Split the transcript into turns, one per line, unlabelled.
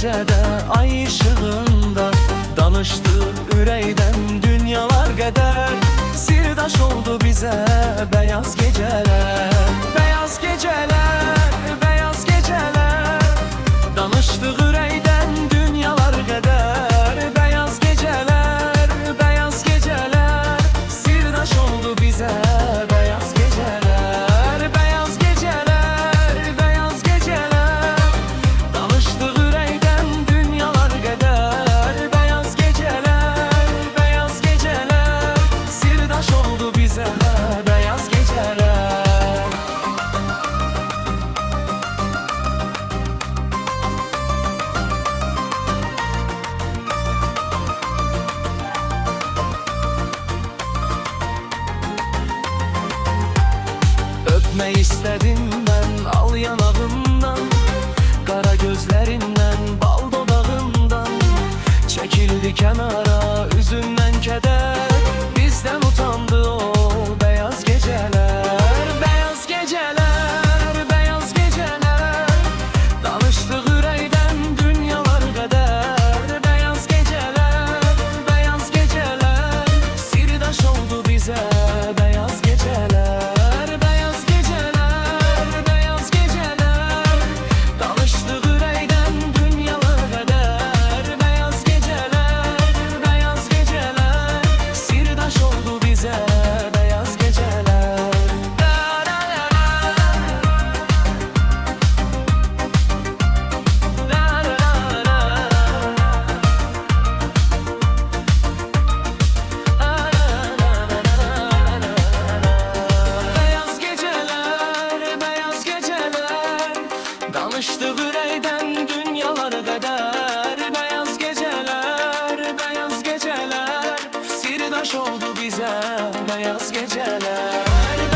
gecədə ay işığında danışdı ürəkdən dünyalar qədər. Sirdaş oldu bizə beyaz gecələr. Beyaz gecələr, beyaz gecələr, danışdıq ürəkdən dünyalar qədər. Beyaz gecələr, beyaz gecələr, sirdaş oldu bizə beyaz gecələr. Beyaz gecələr, beyaz gecələr, danışdıq ürəkdən dünyalar qədər. Beyaz gecələr, beyaz gecələr, sirdaş oldu bizə beyaz gecələr. Öpmək istədim mən al yanağımdan, qara gözlərindən, bal dodağından. Çəkildi kənara üzündən kədər, bizdən utandı o beyaz gecələr. Beyaz gecələr, beyaz gecələr, danışdıq ürəkdən dünyalar qədər. Beyaz gecələr, beyaz gecələr, sirdaş oldu bizə beyaz gecələr. Beyaz gecələr, beyaz gecələr, danışdıq ürəkdən dünyalar qədər. Beyaz gecələr, beyaz gecələr, sirdaş oldu bizə beyaz gecələr. Beyaz gecələr, beyaz gecələr, danışdıq ürəkdən dünyalara qədər. Beyaz gecələr, beyaz gecələr, sirdaş oldu bizə beyaz gecələr.